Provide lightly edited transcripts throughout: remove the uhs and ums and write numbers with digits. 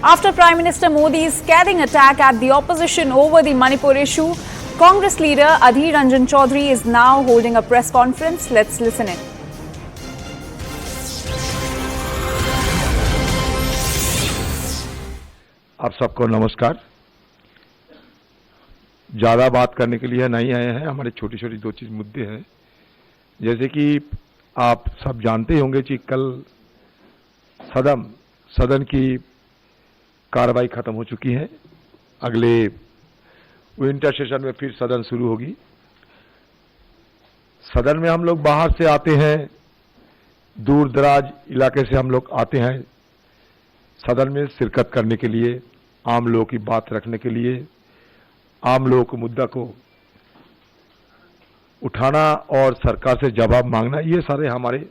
After Prime Minister Modi's scathing attack at the opposition over the Manipur issue, Congress leader Adhir Ranjan Chaudhary is now holding a press conference. Let's listen in. आप सबको नमस्कार। ज़्यादा बात करने के लिए नहीं आए हैं, हमारे छोटी छोटी दो चीज मुद्दे हैं। जैसे कि आप सब जानते ही होंगे कि कल सदन की कार्रवाई खत्म हो चुकी है। अगले विंटर सेशन में फिर सदन शुरू होगी। सदन में हम लोग बाहर से आते हैं, दूर दराज इलाके से हम लोग आते हैं सदन में शिरकत करने के लिए, आम लोगों की बात रखने के लिए, आम लोगों को मुद्दा को उठाना और सरकार से जवाब मांगना, ये सारे हमारे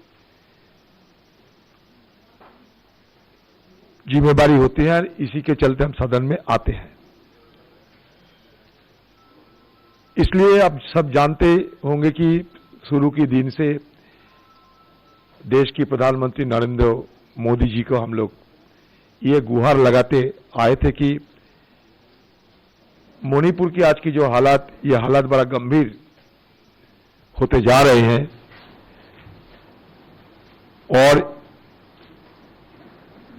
जिम्मेदारी होती है। इसी के चलते हम सदन में आते हैं। इसलिए आप सब जानते होंगे कि शुरू के दिन से देश की प्रधानमंत्री नरेंद्र मोदी जी को हम लोग ये गुहार लगाते आए थे कि मणिपुर की आज की जो हालात, ये हालात बड़ा गंभीर होते जा रहे हैं और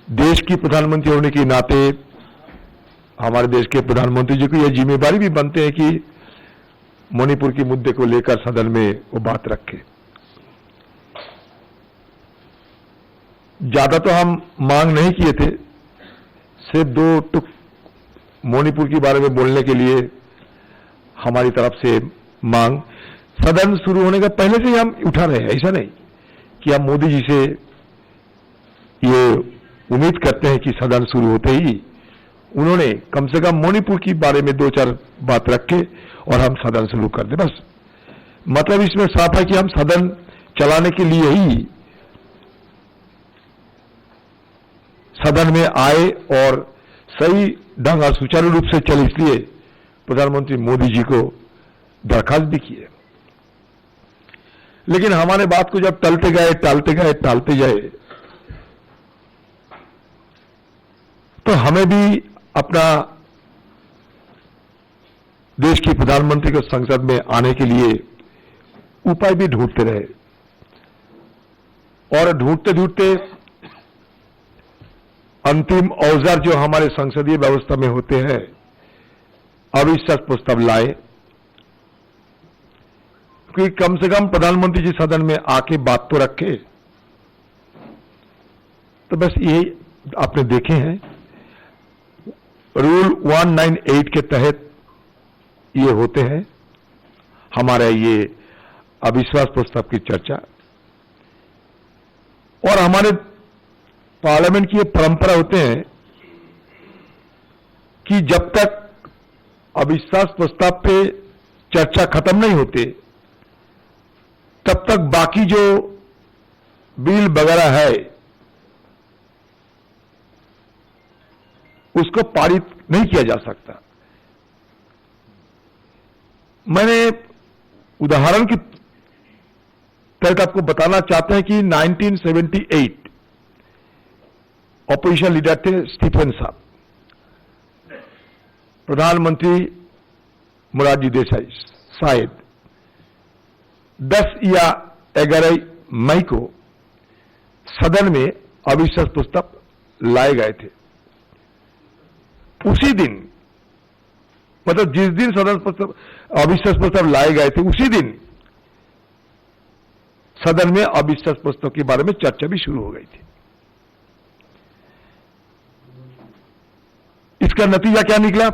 देश की प्रधानमंत्री होने के नाते हमारे देश के प्रधानमंत्री जी को यह जिम्मेदारी भी बनते हैं कि मणिपुर के मुद्दे को लेकर सदन में वो बात रखें। ज्यादा तो हम मांग नहीं किए थे, सिर्फ दो टुक मणिपुर के बारे में बोलने के लिए हमारी तरफ से मांग सदन शुरू होने का पहले से ही हम उठा रहे हैं। ऐसा नहीं कि हम मोदी जी से ये उम्मीद करते हैं कि सदन शुरू होते ही उन्होंने कम से कम मणिपुर के बारे में दो चार बात रखे और हम सदन शुरू कर दें। बस मतलब इसमें साफ है कि हम सदन चलाने के लिए ही सदन में आए और सही ढंग और सुचारू रूप से चले, इसलिए प्रधानमंत्री मोदी जी को दरखास्त भी की है। लेकिन हमारे बात को जब टालते गए तो हमें भी अपना देश की प्रधानमंत्री को संसद में आने के लिए उपाय भी ढूंढते रहे और ढूंढते अंतिम औजार जो हमारे संसदीय व्यवस्था में होते हैं, अविश्वास प्रस्ताव लाए। क्योंकि कम से कम प्रधानमंत्री जी सदन में आके बात तो रखे। तो बस ये आपने देखे हैं, रूल 198 के तहत ये होते हैं हमारा ये अविश्वास प्रस्ताव की चर्चा। और हमारे पार्लियामेंट की ये परंपरा होते हैं कि जब तक अविश्वास प्रस्ताव पे चर्चा खत्म नहीं होते तब तक बाकी जो बिल वगैरह है उसको पारित नहीं किया जा सकता। मैंने उदाहरण की तहत आपको बताना चाहते हैं कि 1978 ऑपोजिशन लीडर थे स्टीफन साहब, प्रधानमंत्री मोरारजी देसाई शायद 10 या 11 मई को सदन में अविश्वास प्रस्ताव लाए गए थे। उसी दिन, मतलब जिस दिन सदन अविश्वास प्रस्ताव लाए गए थे, उसी दिन सदन में अविश्वास प्रस्ताव के बारे में चर्चा भी शुरू हो गई थी। इसका नतीजा क्या निकला?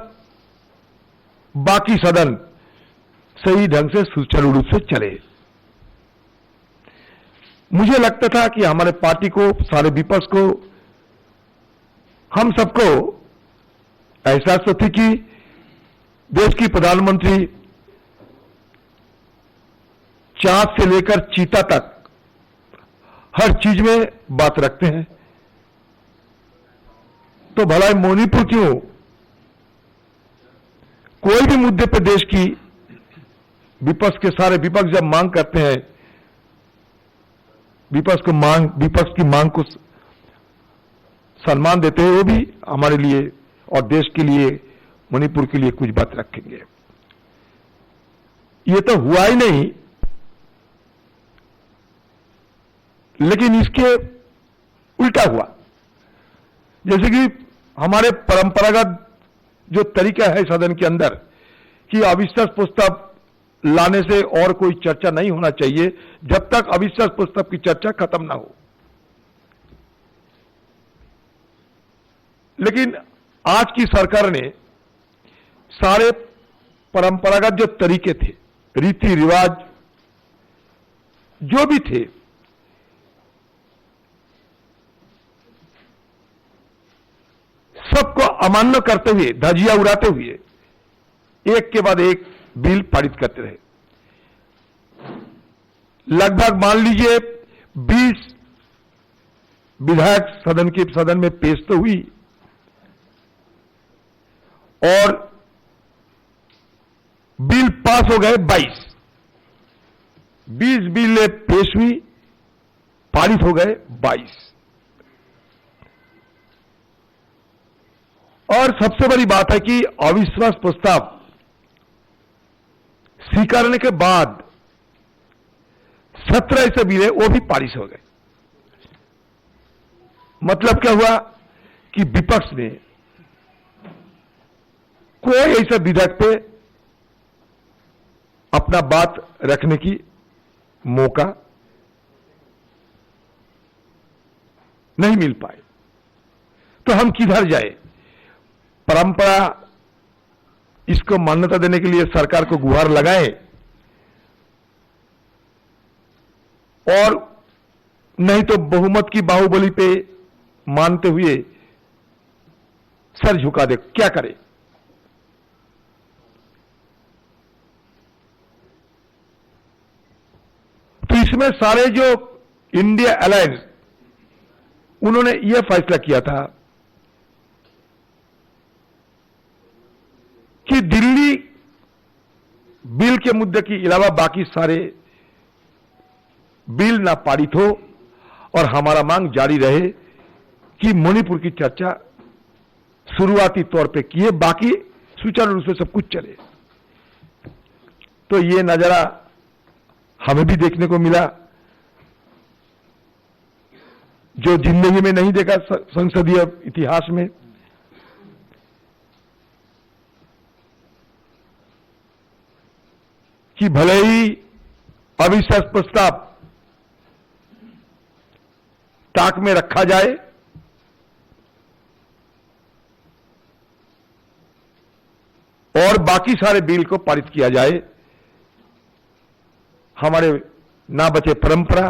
बाकी सदन सही ढंग से सुचारू रूप से चले। मुझे लगता था कि हमारे पार्टी को, सारे विपक्ष को, हम सबको एहसास तो थी कि देश की प्रधानमंत्री चांद से लेकर चीता तक हर चीज में बात रखते हैं। तो भला मणिपुर क्यों? कोई भी मुद्दे पर देश की विपक्ष के सारे विपक्ष जब मांग करते हैं, विपक्ष की मांग को सम्मान देते हैं, वो भी हमारे लिए और देश के लिए, मणिपुर के लिए कुछ बात रखेंगे। ये तो हुआ ही नहीं, लेकिन इसके उल्टा हुआ। जैसे कि हमारे परंपरागत जो तरीका है सदन के अंदर कि अविश्वास प्रस्ताव लाने से और कोई चर्चा नहीं होना चाहिए जब तक अविश्वास प्रस्ताव की चर्चा खत्म ना हो। लेकिन आज की सरकार ने सारे परंपरागत जो तरीके थे, रीति रिवाज जो भी थे, सबको अमान्य करते हुए, धजिया उड़ाते हुए एक के बाद एक बिल पारित करते रहे। लगभग मान लीजिए 20 विधायक सदन में पेश तो हुई और बिल पास हो गए 22। 20 बिल पेश हुई, पारित हो गए 22। और सबसे बड़ी बात है कि अविश्वास प्रस्ताव स्वीकारने के बाद 17 ऐसे बिल वो भी पारित हो गए। मतलब क्या हुआ कि विपक्ष ने कोई ऐसा विधेयक पे अपना बात रखने की मौका नहीं मिल पाए। तो हम किधर जाए? परंपरा इसको मान्यता देने के लिए सरकार को गुहार लगाए और नहीं तो बहुमत की बाहुबली पे मानते हुए सर झुका दे। क्या करे? तो इसमें सारे जो इंडिया अलायंस, उन्होंने यह फैसला किया था कि दिल्ली बिल के मुद्दे के अलावा बाकी सारे बिल ना पारित हो और हमारा मांग जारी रहे कि मणिपुर की चर्चा शुरुआती तौर पे किए, बाकी सुचारू रूप से सब कुछ चले। तो ये नजारा हमें भी देखने को मिला जो जिंदगी में नहीं देखा संसदीय इतिहास में। कि भले ही अविश्वास प्रस्ताव ताक में रखा जाए, और बाकी सारे बिल को पारित किया जाए, हमारे ना बचे परंपरा,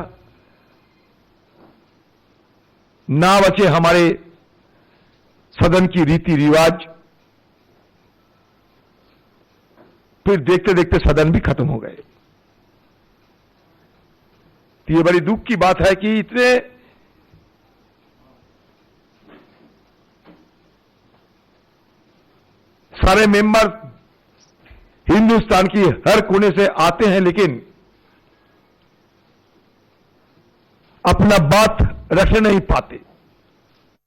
ना बचे हमारे सदन की रीति रिवाज, फिर देखते देखते सदन भी खत्म हो गए। तो ये बड़ी दुख की बात है कि इतने सारे मेंबर हिंदुस्तान की हर कोने से आते हैं, लेकिन अपना बात रख नहीं पाते।